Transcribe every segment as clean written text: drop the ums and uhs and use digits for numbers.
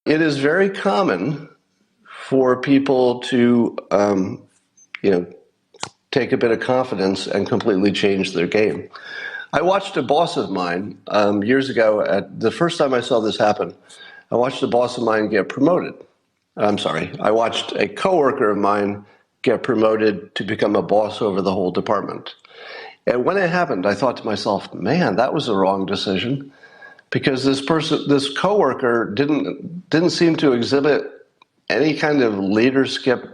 It is very common for people to, take a bit of confidence and completely change their game. I watched a boss of mine years ago. The first time I saw this happen, I watched a boss of mine get promoted. I'm sorry, I watched a coworker of mine get promoted to become a boss over the whole department. And when it happened, I thought to myself, man, that was the wrong decision, because this coworker didn't seem to exhibit any kind of leadership,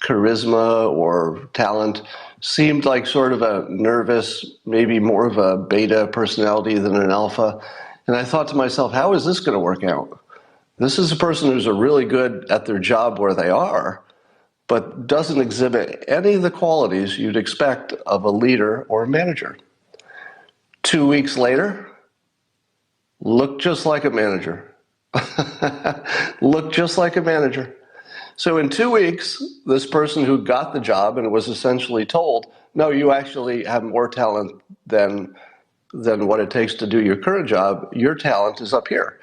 charisma, or talent. Seemed like sort of a nervous, maybe more of a beta personality than an alpha. And I thought to myself, how is this going to work out? This is a person who's really good at their job where they are, but doesn't exhibit any of the qualities you'd expect of a leader or a manager. 2 weeks later, looked just like a manager. Looked just like a manager. So in 2 weeks, this person who got the job and was essentially told, no, you actually have more talent than what it takes to do your current job. Your talent is up here.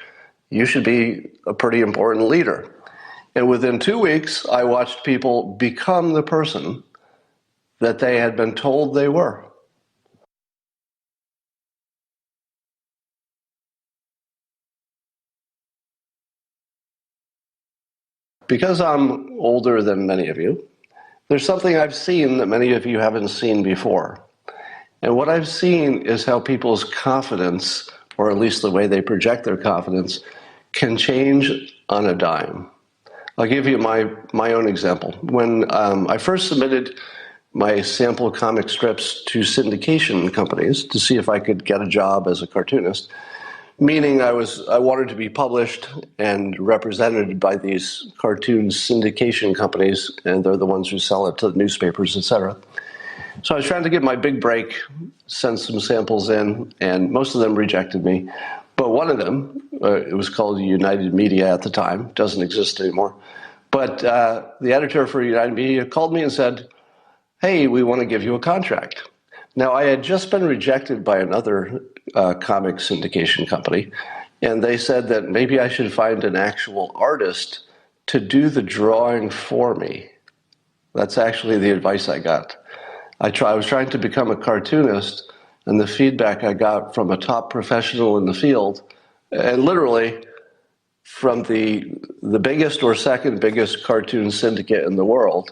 You should be a pretty important leader. And within 2 weeks, I watched people become the person that they had been told they were. Because I'm older than many of you, there's something I've seen that many of you haven't seen before. And what I've seen is how people's confidence, or at least the way they project their confidence, can change on a dime. I'll give you my own example. When I first submitted my sample comic strips to syndication companies to see if I could get a job as a cartoonist, meaning I wanted to be published and represented by these cartoon syndication companies, and they're the ones who sell it to the newspapers, etc. So I was trying to get my big break, sent some samples in, and most of them rejected me. But one of them, it was called United Media at the time, doesn't exist anymore. But the editor for United Media called me and said, hey, we want to give you a contract. Now, I had just been rejected by another comic syndication company, and they said that maybe I should find an actual artist to do the drawing for me. That's actually the advice I got. I was trying to become a cartoonist, and the feedback I got from a top professional in the field, and literally from the biggest or second biggest cartoon syndicate in the world,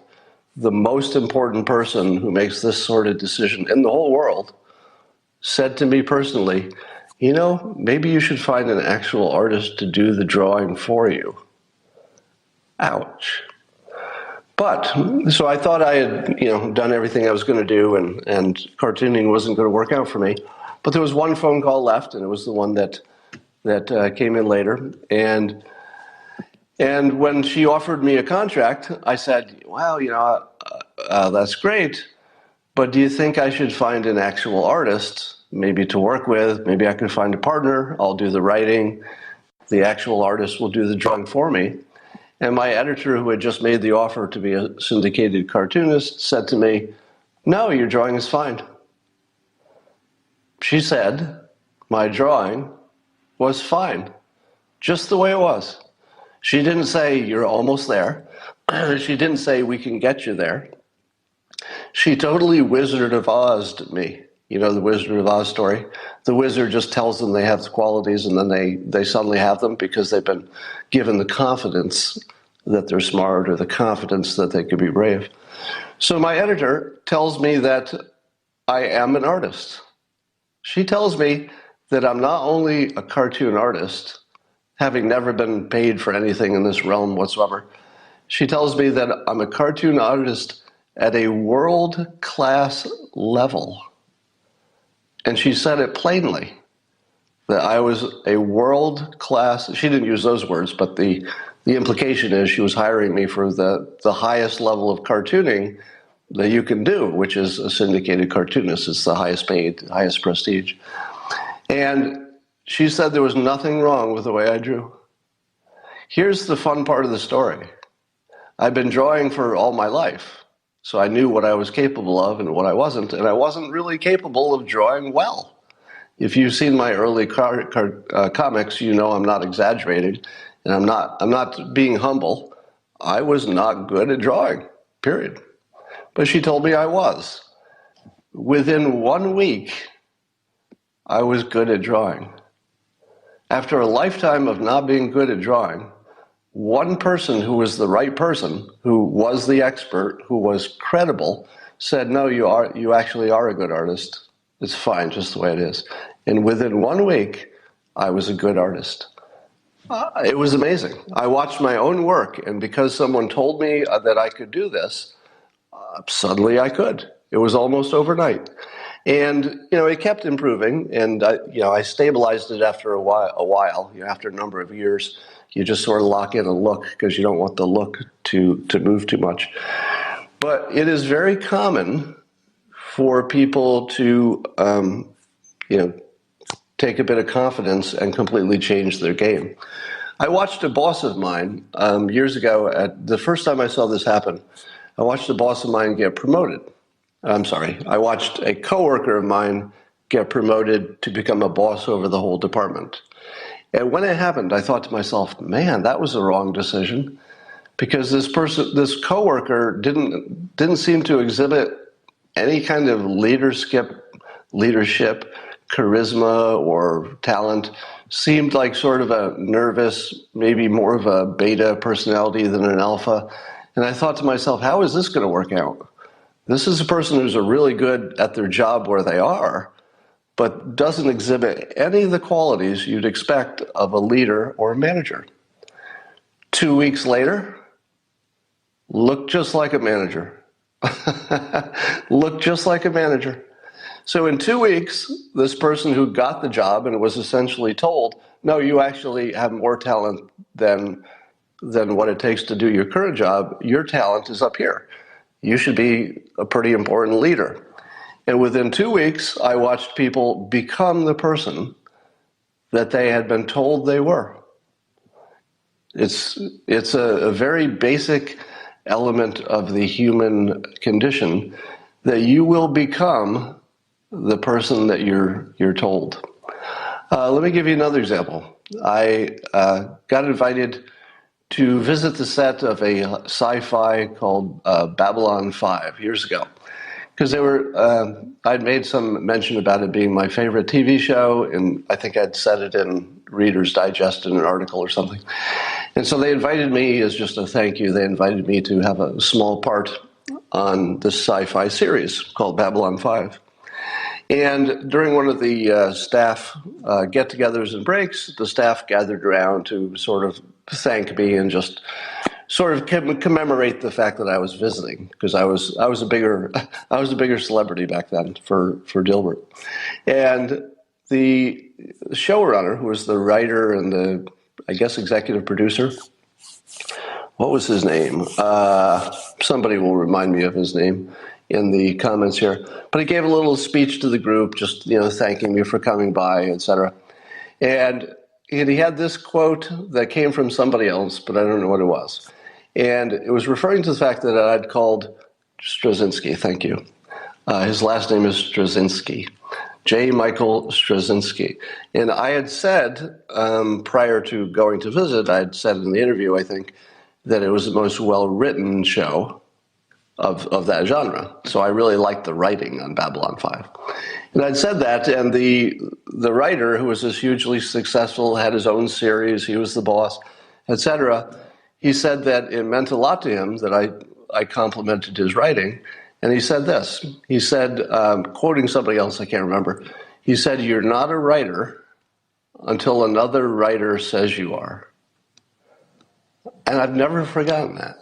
the most important person who makes this sort of decision in the whole world, said to me personally, you know, maybe you should find an actual artist to do the drawing for you. Ouch. But, so I thought I had, done everything I was going to do, and cartooning wasn't going to work out for me. But there was one phone call left, and it was the one that came in later. And when she offered me a contract, I said, well, that's great, but do you think I should find an actual artist, maybe to work with? Maybe I could find a partner. I'll do the writing. The actual artist will do the drawing for me. And my editor, who had just made the offer to be a syndicated cartoonist, said to me, no, your drawing is fine. She said my drawing was fine, just the way it was. She didn't say, you're almost there. She didn't say, we can get you there. She totally Wizard of Oz'd me. You know the Wizard of Oz story? The wizard just tells them they have the qualities, and then they suddenly have them because they've been given the confidence that they're smart, or the confidence that they could be brave. So my editor tells me that I am an artist. She tells me that I'm not only a cartoon artist, having never been paid for anything in this realm whatsoever. She tells me that I'm a cartoon artist at a world-class level. And she said it plainly, that I was a world-class, she didn't use those words, but the implication is she was hiring me for the highest level of cartooning that you can do, which is a syndicated cartoonist. It's the highest paid, highest prestige. And she said there was nothing wrong with the way I drew. Here's the fun part of the story. I've been drawing for all my life, so I knew what I was capable of and what I wasn't, and I wasn't really capable of drawing well. If you've seen my early comics, you know I'm not exaggerating, and I'm not being humble. I was not good at drawing, period. But she told me I was. Within 1 week, I was good at drawing. After a lifetime of not being good at drawing, one person who was the right person, who was the expert, who was credible, said, no, you actually are a good artist. It's fine just the way it is. And within 1 week, I was a good artist. It was amazing. I watched my own work, and because someone told me that I could do this, suddenly I could. It was almost overnight. And, it kept improving, and, I stabilized it after a while. After a number of years, you just sort of lock in a look because you don't want the look to move too much. But it is very common for people to, take a bit of confidence and completely change their game. I watched a boss of mine years ago. The first time I saw this happen, I watched a boss of mine get promoted. I watched a coworker of mine get promoted to become a boss over the whole department. And when it happened, I thought to myself, man, that was the wrong decision, because this coworker didn't seem to exhibit any kind of leadership, charisma, or talent. Seemed like sort of a nervous, maybe more of a beta personality than an alpha. And I thought to myself, how is this going to work out? This is a person who's really good at their job where they are, but doesn't exhibit any of the qualities you'd expect of a leader or a manager. 2 weeks later, looked just like a manager. Looked just like a manager. So in 2 weeks, this person who got the job and was essentially told, no, you actually have more talent than what it takes to do your current job. Your talent is up here. You should be a pretty important leader. And within 2 weeks, I watched people become the person that they had been told they were. It's a very basic element of the human condition that you will become the person that you're told. Let me give you another example. I got invited to visit the set of a sci-fi called Babylon 5 years ago, because I'd made some mention about it being my favorite TV show, and I think I'd said it in Reader's Digest in an article or something. And so they invited me as just a thank you. They invited me to have a small part on this sci-fi series called Babylon 5. And during one of the staff get-togethers and breaks, the staff gathered around to sort of thank me and just sort of commemorate the fact that I was visiting, because I was a bigger celebrity back then for Dilbert. And the showrunner, who was the writer and the, I guess, executive producer, what was his name? Somebody will remind me of his name in the comments here. But he gave a little speech to the group, just thanking me for coming by, etc. And he had this quote that came from somebody else, but I don't know what it was. And it was referring to the fact that I'd called Straczynski, thank you. His last name is Straczynski, J. Michael Straczynski. And I had said, prior to going to visit, I'd said in the interview, I think, that it was the most well-written show of that genre. So I really liked the writing on Babylon 5. And I'd said that, and the writer, who was this hugely successful, had his own series, he was the boss, etc., he said that it meant a lot to him that I complimented his writing. And he said this. He said, quoting somebody else, I can't remember, he said, "You're not a writer until another writer says you are." And I've never forgotten that.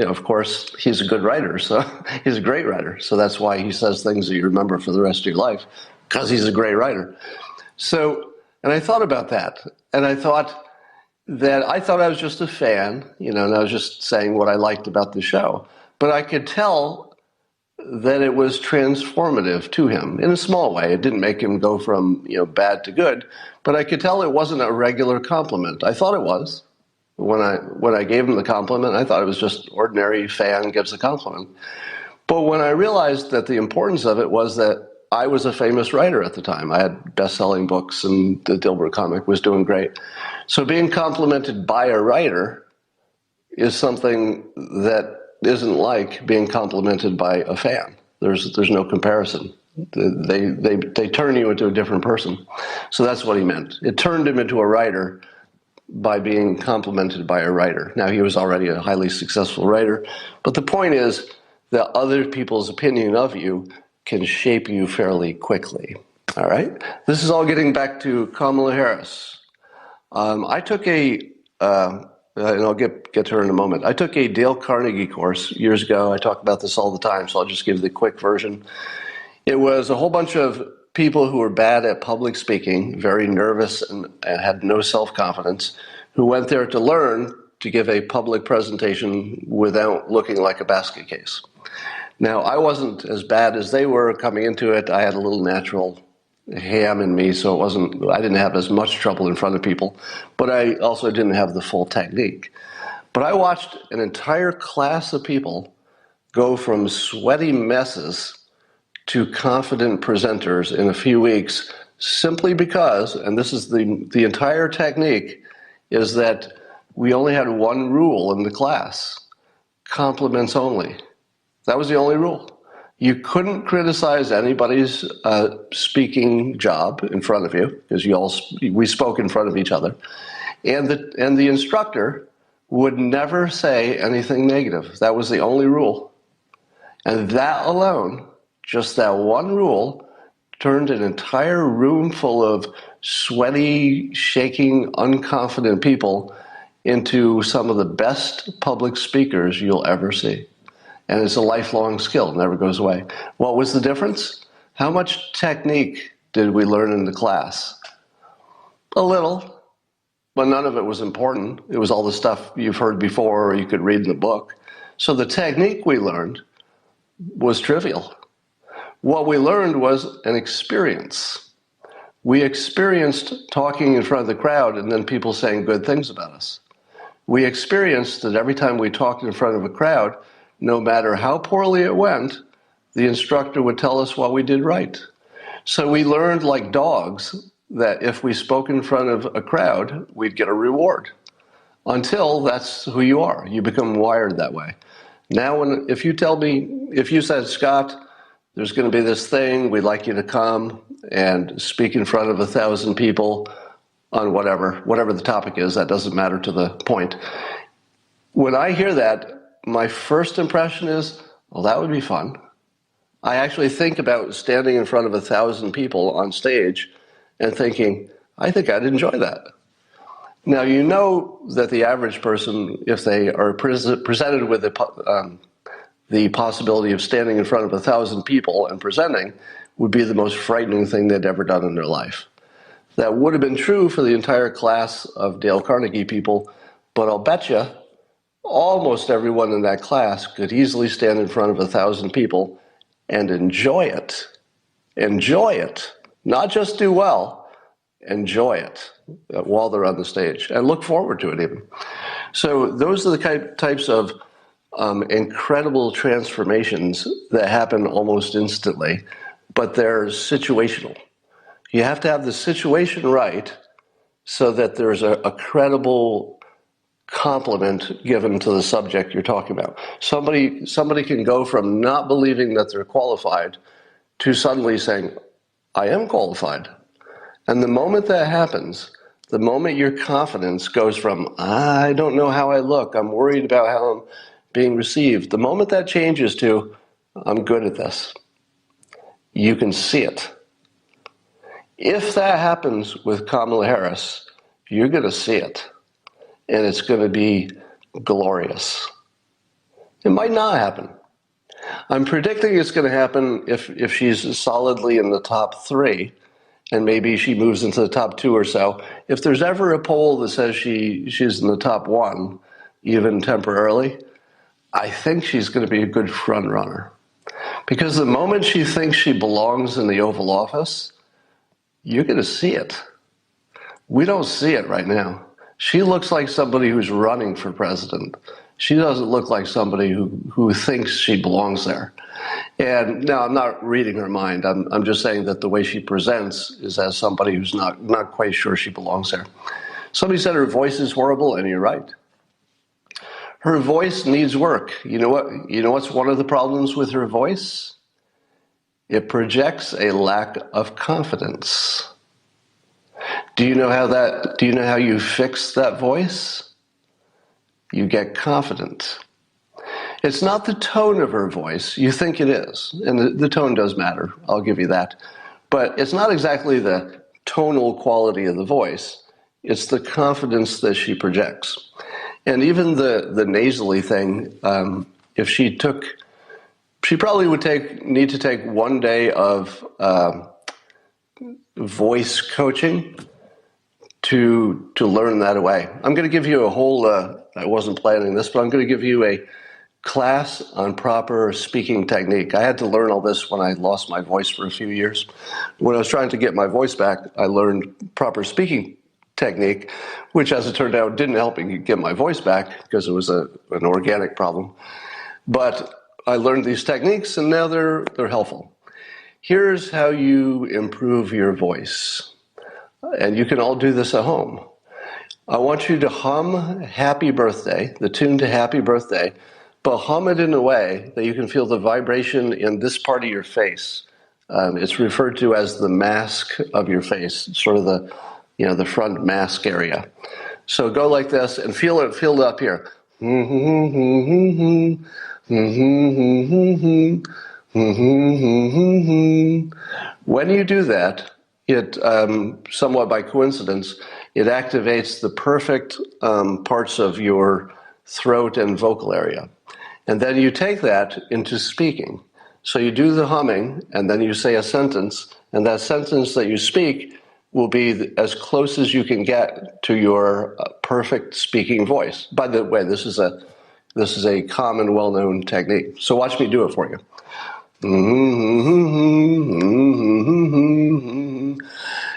Of course, he's a good writer, so he's a great writer. So that's why he says things that you remember for the rest of your life, because he's a great writer. So, and I thought about that, and I thought I was just a fan, and I was just saying what I liked about the show. But I could tell that it was transformative to him in a small way. It didn't make him go from bad to good, but I could tell it wasn't a regular compliment. I thought it was. When I gave him the compliment, I thought it was just ordinary fan gives a compliment. But when I realized that the importance of it was that I was a famous writer at the time. I had best-selling books, and the Dilbert comic was doing great. So being complimented by a writer is something that isn't like being complimented by a fan. There's no comparison. They turn you into a different person. So that's what he meant. It turned him into a writer by being complimented by a writer. Now, he was already a highly successful writer, but the point is that other people's opinion of you can shape you fairly quickly. All right? This is all getting back to Kamala Harris. I took and I'll get to her in a moment. I took a Dale Carnegie course years ago. I talk about this all the time, so I'll just give the quick version. It was a whole bunch of people who were bad at public speaking, very nervous and had no self-confidence, who went there to learn to give a public presentation without looking like a basket case. Now, I wasn't as bad as they were coming into it. I had a little natural ham in me, so I didn't have as much trouble in front of people, but I also didn't have the full technique. But I watched an entire class of people go from sweaty messes to confident presenters in a few weeks, simply because, and this is the entire technique, is that we only had one rule in the class: compliments only. That was the only rule. You couldn't criticize anybody's speaking job in front of you, because we spoke in front of each other, and the instructor would never say anything negative. That was the only rule, and that alone, just that one rule, turned an entire room full of sweaty, shaking, unconfident people into some of the best public speakers you'll ever see. And it's a lifelong skill, it never goes away. What was the difference? How much technique did we learn in the class? A little, but none of it was important. It was all the stuff you've heard before or you could read in the book. So the technique we learned was trivial. What we learned was an experience. We experienced talking in front of the crowd and then people saying good things about us. We experienced that every time we talked in front of a crowd, no matter how poorly it went, the instructor would tell us what we did right. So we learned, like dogs, that if we spoke in front of a crowd, we'd get a reward. Until that's who you are. You become wired that way. Now, if you said, Scott, there's going to be this thing, we'd like you to come and speak in front of 1,000 people on whatever the topic is, that doesn't matter to the point. When I hear that, my first impression is, well, that would be fun. I actually think about standing in front of 1,000 people on stage and thinking, I think I'd enjoy that. Now, you know that the average person, if they are presented with the possibility of standing in front of 1,000 people and presenting, would be the most frightening thing they'd ever done in their life. That would have been true for the entire class of Dale Carnegie people, but I'll bet you almost everyone in that class could easily stand in front of 1,000 people and enjoy it. Enjoy it. Not just do well, enjoy it while they're on the stage and look forward to it even. So those are the types of incredible transformations that happen almost instantly, but they're situational. You have to have the situation right so that there's a credible compliment given to the subject you're talking about. Somebody can go from not believing that they're qualified to suddenly saying, I am qualified. And the moment that happens, the moment your confidence goes from, I don't know how I look, I'm worried about how I'm being received, the moment that changes to, I'm good at this, you can see it. If that happens with Kamala Harris, you're going to see it. And it's going to be glorious. It might not happen. I'm predicting it's going to happen if she's solidly in the top 3, and maybe she moves into the top 2 or so. If there's ever a poll that says she's in the top 1, even temporarily, I think she's going to be a good front runner. Because the moment she thinks she belongs in the Oval Office, you're going to see it. We don't see it right now. She looks like somebody who's running for president. She doesn't look like somebody who thinks she belongs there. And now I'm not reading her mind. I'm just saying that the way she presents is as somebody who's not quite sure she belongs there. Somebody said her voice is horrible, and you're right. Her voice needs work. You know what? You know what's one of the problems with her voice? It projects a lack of confidence. Do you know how you fix that voice? You get confident. It's not the tone of her voice. You think it is, and the tone does matter. I'll give you that. But it's not exactly the tonal quality of the voice. It's the confidence that she projects. And even the nasally thing, if she probably would need to take 1 day of voice coaching to learn that away. I'm going to give you a whole, I wasn't planning this, but I'm going to give you a class on proper speaking technique. I had to learn all this when I lost my voice for a few years. When I was trying to get my voice back, I learned proper speaking technique, which, as it turned out, didn't help me get my voice back because it was an organic problem. But I learned these techniques, and now they're helpful. Here's how you improve your voice. And you can all do this at home. I want you to hum Happy Birthday, the tune to Happy Birthday, but hum it in a way that you can feel the vibration in this part of your face. It's referred to as the mask of your face, sort of the front mask area. So go like this and feel it up here. When you do that, it, somewhat by coincidence, it activates the perfect parts of your throat and vocal area. And then you take that into speaking. So you do the humming, and then you say a sentence, and that sentence that you speak will be as close as you can get to your perfect speaking voice. By the way, this is a common, well-known technique. So watch me do it for you.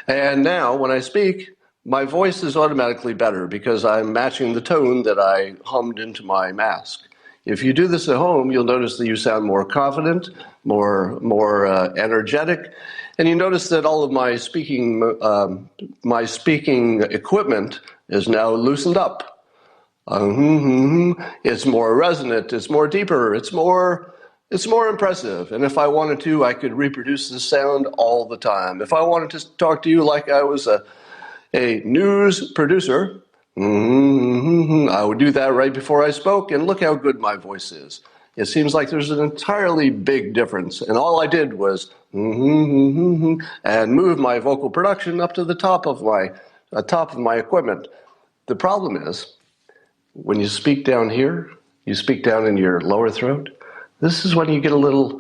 And now, when I speak, my voice is automatically better because I'm matching the tone that I hummed into my mask. If you do this at home, you'll notice that you sound more confident, more energetic, and you notice that all of my speaking equipment is now loosened up. It's more resonant, it's more deeper, it's more impressive. And if I wanted to, I could reproduce this sound all the time. If I wanted to talk to you like I was a news producer, I would do that right before I spoke, and look how good my voice is. It seems like there's an entirely big difference, and all I did was and move my vocal production up to the top of my equipment. The problem is, when you speak down here, you speak down in your lower throat. This is when you get a little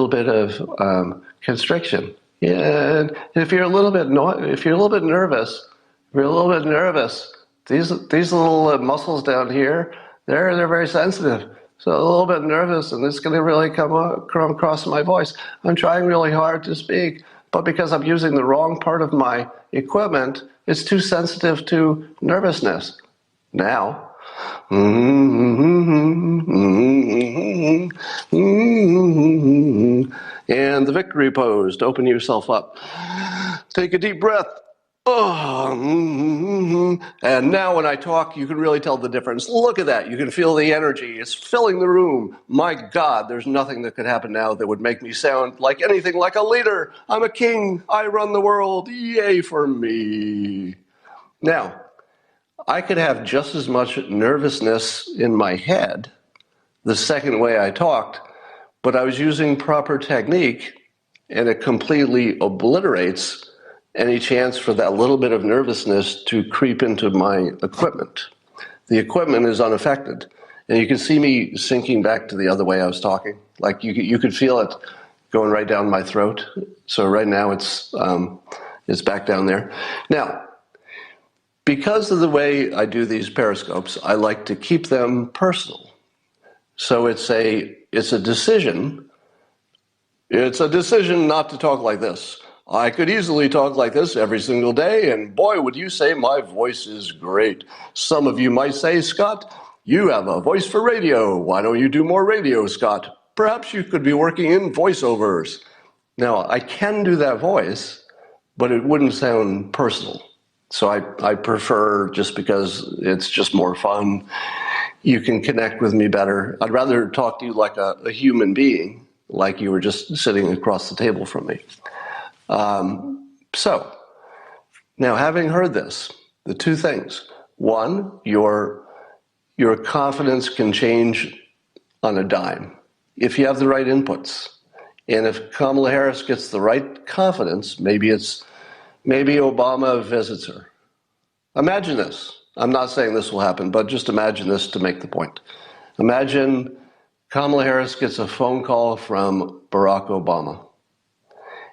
bit of constriction. Yeah, and if you're a little bit nervous, these little muscles down here, they're very sensitive. So a little bit nervous, and it's going to really come across my voice. I'm trying really hard to speak, but because I'm using the wrong part of my equipment, it's too sensitive to nervousness. Now, and the victory pose to open yourself up. Take a deep breath. And now when I talk, you can really tell the difference. Look at that. You can feel the energy. It's filling the room. My God, there's nothing that could happen now that would make me sound like anything like a leader. I'm a king. I run the world. Yay for me. Now, I could have just as much nervousness in my head the second way I talked, but I was using proper technique, and it completely obliterates any chance for that little bit of nervousness to creep into my equipment. The equipment is unaffected, and you can see me sinking back to the other way I was talking. Like you could feel it going right down my throat. So right now it's back down there. Now, because of the way I do these periscopes, I like to keep them personal. So it's a decision. It's a decision not to talk like this. I could easily talk like this every single day, and boy, would you say my voice is great. Some of you might say, Scott, You have a voice for radio. Why don't you do more radio, Scott? Perhaps you could be working in voiceovers. Now, I can do that voice, but it wouldn't sound personal. So I prefer, just because it's just more fun, you can connect with me better. I'd rather talk to you like a human being, like you were just sitting across the table from me. So, now having heard this, the two things. One, your confidence can change on a dime if you have the right inputs. And if Kamala Harris gets the right confidence, maybe Obama visits her. Imagine this. I'm not saying this will happen, but just imagine this to make the point. Imagine Kamala Harris gets a phone call from Barack Obama.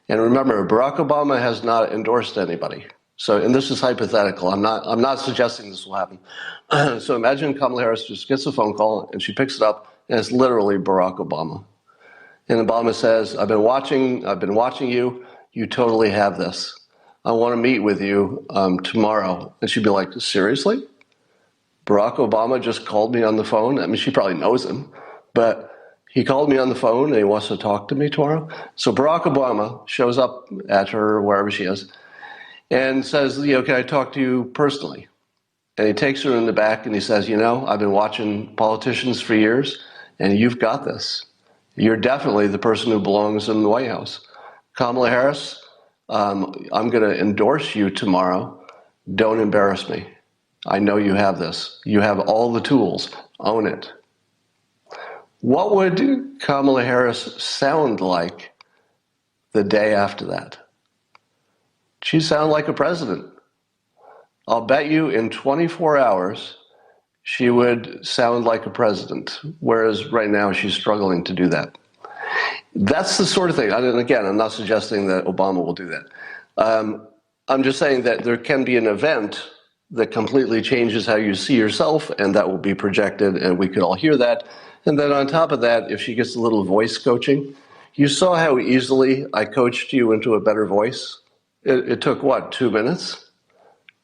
And remember, Barack Obama has not endorsed anybody. So, and this is hypothetical. I'm not suggesting this will happen. So imagine Kamala Harris just gets a phone call and she picks it up, and it's literally Barack Obama. And Obama says, I've been watching you. You totally have this. I want to meet with you tomorrow. And she'd be like, seriously? Barack Obama just called me on the phone? I mean, she probably knows him, but he called me on the phone and he wants to talk to me tomorrow. So Barack Obama shows up at her, wherever she is, and says, can I talk to you personally? And he takes her in the back and he says, I've been watching politicians for years, and you've got this. You're definitely the person who belongs in the White House. Kamala Harris, I'm going to endorse you tomorrow. Don't embarrass me. I know you have this. You have all the tools. Own it. What would Kamala Harris sound like the day after that? She'd sound like a president. I'll bet you in 24 hours, she would sound like a president, whereas right now she's struggling to do that. That's the sort of thing. And again, I'm not suggesting that Obama will do that. I'm just saying that there can be an event that completely changes how you see yourself, and that will be projected, and we could all hear that. And then on top of that, if she gets a little voice coaching, you saw how easily I coached you into a better voice. It took, 2 minutes?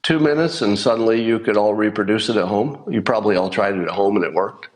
2 minutes, and suddenly you could all reproduce it at home. You probably all tried it at home and it worked.